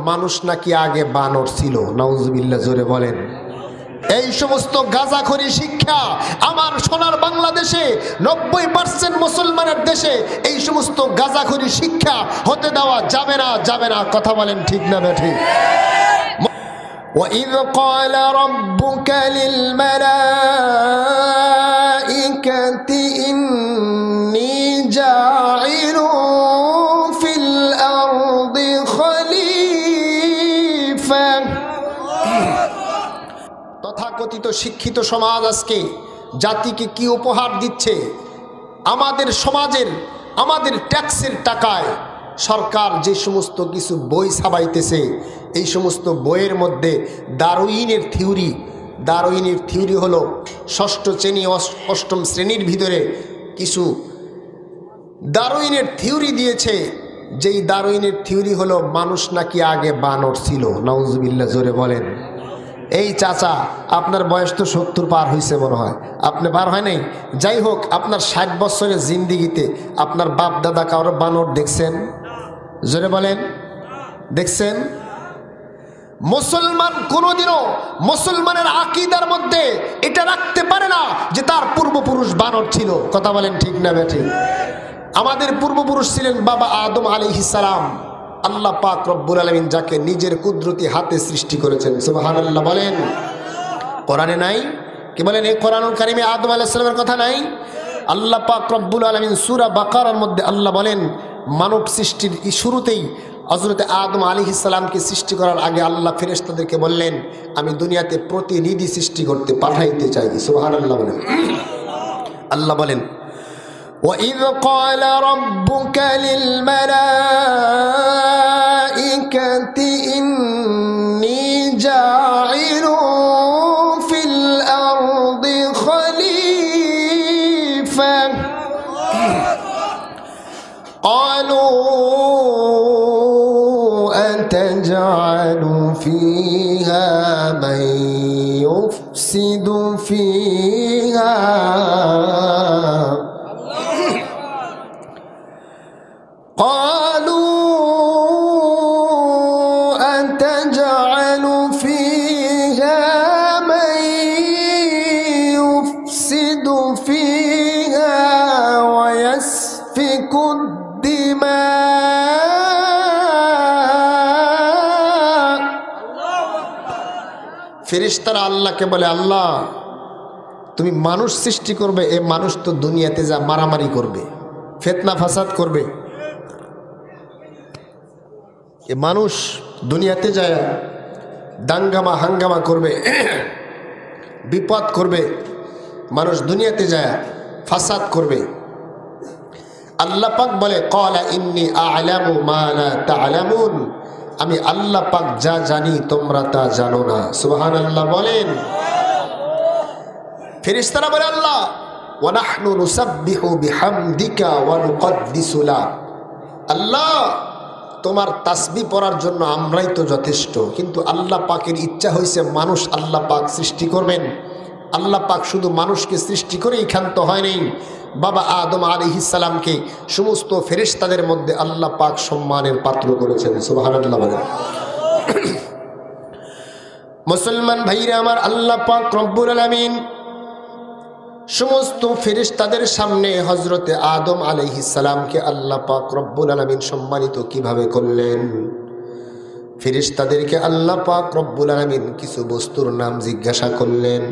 মানুষ নাকি আগে বানর ছিল, নাউজুবিল্লাহ, জোরে বলেন। এই সমস্ত গাঁজাখড়ি শিক্ষা আমার সোনার বাংলাদেশে 90% মুসলমানের দেশে এই সমস্ত গাঁজাখড়ি শিক্ষা হতে দেওয়া যাবে না, যাবে না। কথা বলেন ঠিক না বেঠিক? وَإِذْ قَالَ رَبُّكَ لِلْمَلَائِكَةِ إِنِّي جَاعِلٌ فِي الْأَرْضِ خَلِيفَةً। তথাকথিত শিক্ষিত সমাজ আজকে জাতিকে কি উপহার দিচ্ছে? আমাদের সমাজের, আমাদের ট্যাক্সের টাকায় সরকার যে সমস্ত কিছু বই ছাপাইতেছে, এই সমস্ত বইয়ের মধ্যে ডারউইনের থিওরি হলো ষষ্ঠ শ্রেণী অষ্টম শ্রেণীর ভিতরে কিছু ডারউইনের থিওরি দিয়েছে। যেই ডারউইনের থিওরি হলো মানুষ নাকি আগে বানর ছিল, নাউজুবিল্লাহ, জোরে বলেন। এই চাচা, আপনার বয়স তো 70 পার হয়েছে মনে হয়, আপনি পার হয় নাই। যাই হোক, আপনার 60 বছরের জিন্দিগিতে আপনার বাপ দাদা কারো বানর দেখছেন? জোরে বলেন, দেখছেন? মুসলমান কোনোদিনও মুসলমানের আকীদার মধ্যে এটা রাখতে পারে না যে তার পূর্বপুরুষ বানর ছিল। কথা বলেন ঠিক না বেঠিক? আমাদের পূর্বপুরুষ ছিলেন বাবা আদম আলাইহিস সালাম। আল্লাহ পাক রব্বুল আলামিন যাকে নিজের কুদরতি হাতে সৃষ্টি করেছেন, সুবহানাল্লাহ বলেন। কোরআনে নাই? কি বলেন? এই কোরআনুল কারীমে আদম আলাইহিস সালামের কথা নাই? আল্লাহ পাক রব্বুল আলামিন সূরা বাকারার মধ্যে আল্লাহ বলেন, মানব সৃষ্টির শুরুতেই হযরত আদম আলাইহিস সালামকে সৃষ্টি করার আগে আল্লাহ ফেরেশতাদেরকে বললেন, আমি দুনিয়াতে প্রতিনিধি সৃষ্টি করতে পাঠাইতে চাই। সুবহানাল্লাহ বলেন। আল্লাহ বলেন, وَإِذْ قَالَ رَبُّكَ لِلْمَلَائِكَةِ إِنِّي جَاعِلٌ فِي الْأَرْضِ خَلِيفَةً قَالُوا أَتَجْعَلُ فِيهَا مَن يُفْسِدُ فِيهَا أتجعل فيها من يفسد فيها ويسفك الدماء। ফেরেশতারা আল্লাহকে বলে, আল্লাহ তুমি মানুষ সৃষ্টি করবে, এ মানুষ তো দুনিয়াতে যা মারামারি করবে, ফিতনা ফাসাদ করবে। এ মানুষ দুনিয়াতে যায় দাঙ্গামা হাঙ্গামা করবে, বিপদ করবে। মানুষ দুনিয়াতে যায় ফাসাদ করবে। আল্লাহ পাক বলে, ক্বালা ইন্নী আ'লামু মা লা তা'লামুন, আমি আল্লাহ পাক যা জানি তোমরা তা জানো না। সুবহানাল্লাহ বলেন। ফেরেশতারা বলে, আল্লাহ ওয়া নাহনু নুসাব্বিহু বিহামদিকা ওয়া নুকদ্দিসু লাক, আল্লাহ তোমার তাসবিহ পড়ার জন্য আমরাই তো যথেষ্ট, কিন্তু আল্লাহ পাকের ইচ্ছা হয়েছে মানুষ আল্লাহ পাক সৃষ্টি করবেন। আল্লাহ পাক শুধু মানুষকে সৃষ্টি করেই ক্ষান্ত হয় নাই, বাবা আদম আলাইহিস সালামকে সমস্ত ফেরেশতাদের মধ্যে আল্লাহ পাক সম্মানের পাত্র করেছেন। সুবহানাল্লাহ বলেন। মুসলমান ভাইরা আমার, আল্লাহ পাক রব্বুল আলামিন সমস্ত ফেরেশতাদের সামনে হযরতে আদম আলাইহিস সালামকে আল্লাহ পাক রব্বুল আলামিন সম্মানিত কিভাবে করলেন? ফেরেশতাদেরকে আল্লাহ পাক রব্বুল আলামিন কিছু বস্তুর নাম জিজ্ঞাসা করলেন।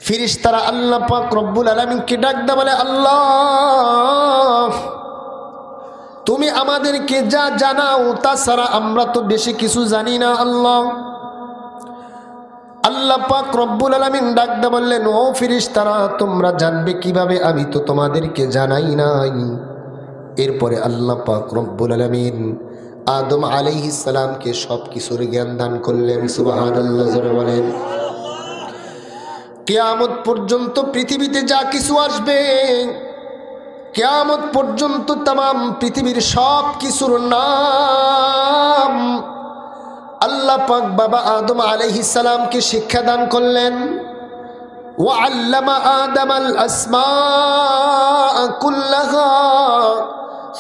ফেরেশতারা আল্লাহ পাক রব্বুল আলামিনকে ডাক দেয়া বলে, আল্লাহ তুমি আমাদেরকে যা জানাও তাছাড়া আমরা তো বেশি কিছু জানি না। আল্লাহ পাক রব্বুল আলামিন ডাক দেয়া বললেন, ও ফেরেশতারা তোমরা জানবে কিভাবে? আমি তো তোমাদেরকে জানাই নাই। এরপরে আল্লাহ পাক রব্বুল আলামিন আদম আলাইহিস সালামকে সব কিছুর জ্ঞান দান করলেন। সুবহানাল্লাহ জোরে বলেন। কিয়ামত পর্যন্ত পৃথিবীতে যা কিছু আসবে, কিয়ামত পর্যন্ত तमाम পৃথিবীর সব কিছুর নাম আল্লাহ পাক বাবা আদম আলাইহিস সালামকে শিক্ষা দান করলেন। ওয়া আল্লামা আদম আল আসমাআ কুল্লাহা,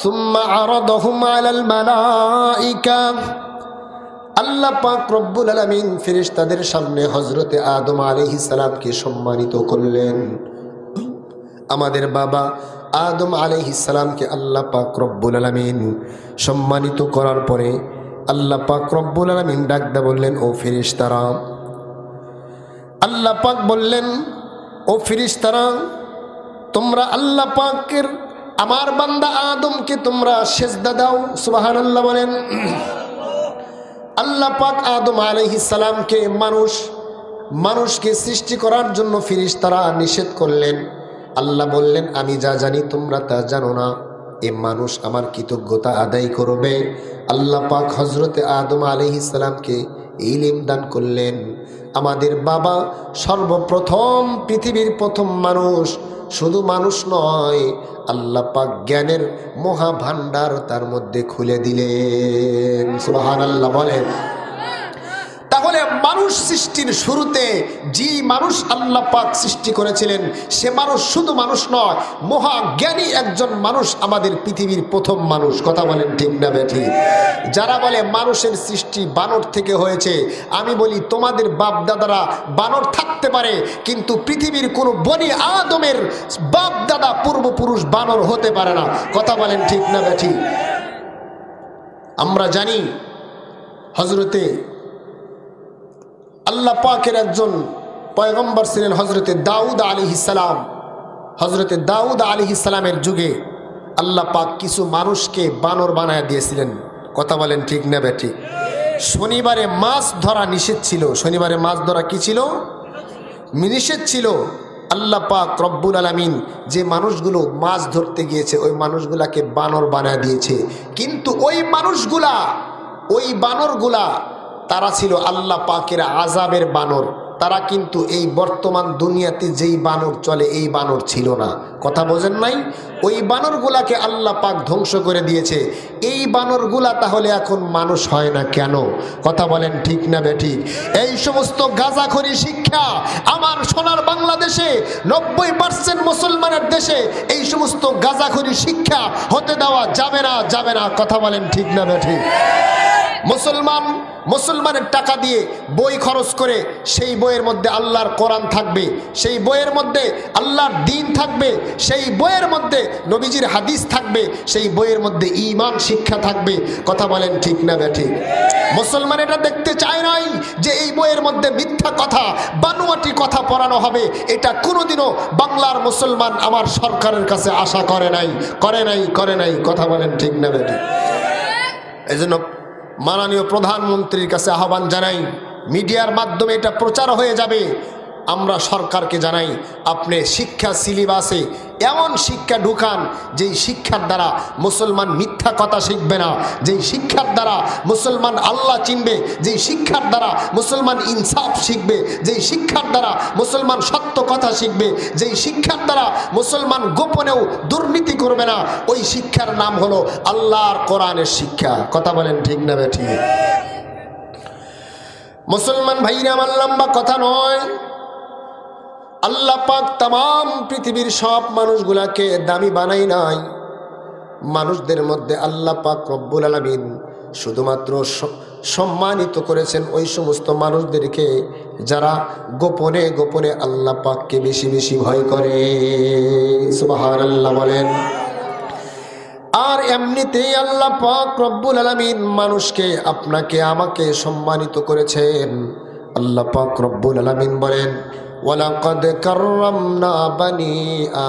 সুম্মা আরাদাহুম আলাল মালাইকা, আল্লাহ পাক রব্বুল আলামিন ফেরেশতাদের সামনে হযরতে আদম আলাইহিস সালামকে সম্মানিত করলেন। আমাদের বাবা আদম আলাইহিস সালামকে আল্লাহ পাক রব্বুল আলামিন সম্মানিত করার পরে আল্লাহ পাক রব্বুল আলামিন ডাকদা বললেন, ও ফেরেশতারা, আল্লাহ পাক বললেন, ও ফেরেশতারা, তোমরা আল্লাহ পাকের আমার বান্দা আদমকে তোমরা সেজদা দাও। সুবহানাল্লাহ বলেন। আল্লাহ পাক আদম আলাইহিস সালামকে মানুষকে সৃষ্টি করার জন্য ফেরেশতারা নিষেধ করলেন। আল্লাহ বললেন, আমি যা জানি তোমরা তা জানো না, এ মানুষ আমার কৃতজ্ঞতা আদায় করবে। আল্লাহ পাক হযরতে আদম আলাইহিস সালামকে ইলম দান করলেন। আমাদের বাবা সর্বপ্রথম পৃথিবীর প্রথম মানুষ, শুধু মানুষ নয়, আল্লাহ পাক জ্ঞানের মহাভাণ্ডার তার মধ্যে খুলে দিলেন। সুবহানাল্লাহ বলেন। তাহলে মানুষ সৃষ্টির শুরুতে যে মানুষ আল্লাহ পাক সৃষ্টি করেছিলেন সে মানুষ শুধু মানুষ নয়, মহাজ্ঞানী একজন মানুষ আমাদের পৃথিবীর প্রথম মানুষ। কথা বলেন ঠিক না বেঠিক? যারা বলে মানুষের সৃষ্টি বানর থেকে হয়েছে, আমি বলি তোমাদের বাপ দাদারা বানর থাকতে পারে, কিন্তু পৃথিবীর কোনো বনি আদমের বাপ দাদা পূর্বপুরুষ বানর হতে পারে না। কথা বলেন ঠিক না বেঠিক? আমরা জানি হযরতে আল্লাহ পাকের একজন পয়গম্বর ছিলেন হযরতে দাউদ আলাইহিস সালাম। হযরতে দাউদ আলাইহিস সালামের যুগে আল্লাহ পাক কিছু মানুষকে বানর বানায় দিয়েছিলেন। কথা বলেন ঠিক না বেঠিক? শনিবারে মাছ ধরা নিষেধ ছিল। শনিবারে মাছ ধরা কি ছিল? নিষেধ ছিল। আল্লাহ পাক রব্বুল আলামিন যে মানুষগুলো মাছ ধরতে গিয়েছে ওই মানুষগুলাকে বানর বানায় দিয়েছে। কিন্তু ওই বানরগুলা তারা ছিল আল্লাহ পাকের আযাবের বানর। তারা কিন্তু এই বর্তমান দুনিয়াতে যেই বানর চলে এই বানর ছিল না। কথা বোঝেন নাই? ওই বানরগুলাকে আল্লাহ পাক ধ্বংস করে দিয়েছে। এই বানরগুলা তাহলে এখন মানুষ হয় না কেন? কথা বলেন ঠিক না বেঠিক? এই সমস্ত গাঁজাখড়ি শিক্ষা আমার সোনার বাংলাদেশে 90% মুসলমানের দেশে এই সমস্ত গাঁজাখড়ি শিক্ষা হতে দেওয়া যাবে না, যাবে না। কথা বলেন ঠিক না বেঠিক? মুসলমানের টাকা দিয়ে বই খরচ করে সেই বইয়ের মধ্যে আল্লাহর কোরআন থাকবে, সেই বইয়ের মধ্যে আল্লাহর দ্বীন থাকবে, সেই বইয়ের মধ্যে নবীজির হাদিস থাকবে, সেই বইয়ের মধ্যে ঈমান শিক্ষা থাকবে। কথা বলেন ঠিক না বেঠিক? মুসলমান এটা দেখতে চায় নাই যে এই বইয়ের মধ্যে মিথ্যা কথা, বানোয়াটি কথা পড়ানো হবে। এটা কোনোদিনও বাংলার মুসলমান আমার সরকারের কাছে আশা করে নাই। কথা বলেন ঠিক না বেঠিক? এজন্য মাননীয় প্রধানমন্ত্রীর কাছে আহ্বান জানাই, মিডিয়ার মাধ্যমে এটা প্রচার হয়ে যাবে। আমরা সরকারকে জানাই, আপনি শিক্ষা সিলেবাসে এমন শিক্ষা ঢুকান যেই শিক্ষার দ্বারা মুসলমান মিথ্যা কথা শিখবে না, যেই শিক্ষার দ্বারা মুসলমান আল্লাহ চিনবে, যেই শিক্ষার দ্বারা মুসলমান ইনসাফ শিখবে, যেই শিক্ষার দ্বারা মুসলমান সত্য কথা শিখবে, যেই শিক্ষার দ্বারা মুসলমান গোপনেও দুর্নীতি করবে না। ওই শিক্ষার নাম হলো আল্লাহর কোরআনের শিক্ষা। কথা বলেন ঠিক না বেঠিক? মুসলমান ভাইরা আমার লম্বা কথা নয়, আল্লাহ পাক तमाम পৃথিবীর সব মানুষগুলাকে দামি বানাই নাই। মানুষদের মধ্যে আল্লাহ পাক রব্বুল আলামিন শুধুমাত্র সম্মানিত করেছেন ওই সমস্ত মানুষদেরকে যারা গোপনে গোপনে আল্লাহ পাককে বেশি বেশি ভয় করে। সুবহানাল্লাহ বলেন। আর এমনিতেই আল্লাহ পাক রব্বুল আলামিন মানুষকে আপনাকে আমাকে সম্মানিত করেছেন। আল্লাহ পাক রব্বুল আলামিন বলেন, ওয়ালাকাদ কাররামনা বানি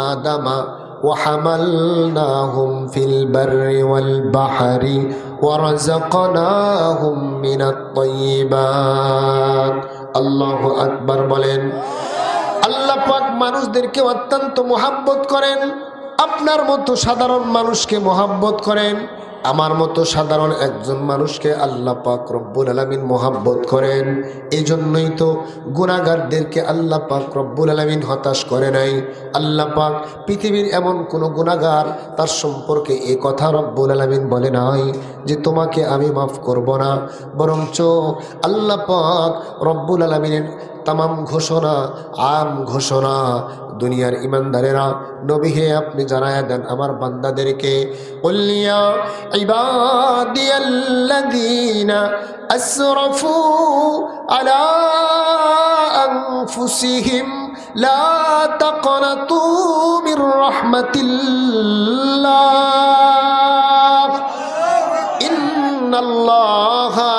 আদামা وحملناهم في البر والبحر ورزقناهم من الطيبات। আল্লাহ আকবার বলেন। আল্লাহ পাক মানুষদেরকে অত্যন্ত মহব্বত করেন। আপনার মতো সাধারণ মানুষকে মহব্বত করেন। আমার মতো সাধারণ একজন মানুষকে আল্লাহ পাক রব্বুল আলামিন মহব্বত করেন। এই জন্যই তো গুনাহগারদেরকে আল্লাহ পাক রব্বুল আলামিন হতাশ করে নাই। আল্লাহ পাক পৃথিবীর এমন কোনো গুনাহগার তার সম্পর্কে এই কথা রব্বুল আলামিন বলে নাই যে তোমাকে আমি মাফ করব না, বরঞ্চ আল্লাহ পাক রব্বুল আলামিনের তামাম ঘোষণা, আম ঘোষণা। দুনিয়ার ইমানদারেরা, নবী হে আপনি জানায়া দেন আমার বান্দাদেরকে, কুল্লিয়া ইবাদিয়াল্লাযীনা আসরাফু আলা আনফুসিহিম লা তাকনাতু মির রাহমাতিল্লাহ ইন্নাল্লাহা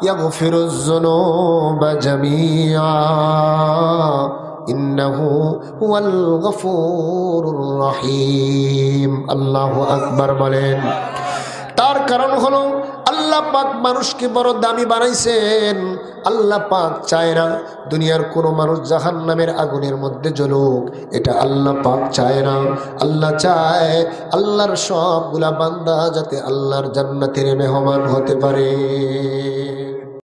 ইয়াগফিরুয যুনুবা জামিআ ইন্নাহু হুয়াল গফুরুর রহিম। আল্লাহু আকবার বলেন। তার কারণ হলো আল্লাহ পাক মানুষকে বড় দামি বানাইছেন। আল্লাহ পাক চায় না দুনিয়ার কোনো মানুষ জাহান্নামের আগুনের মধ্যে জ্বলুক, এটা আল্লাহ পাক চায় না। আল্লাহ চায় আল্লাহর সবগুলা বান্দা যাতে আল্লাহর জান্নাতের মেহমান হতে পারে।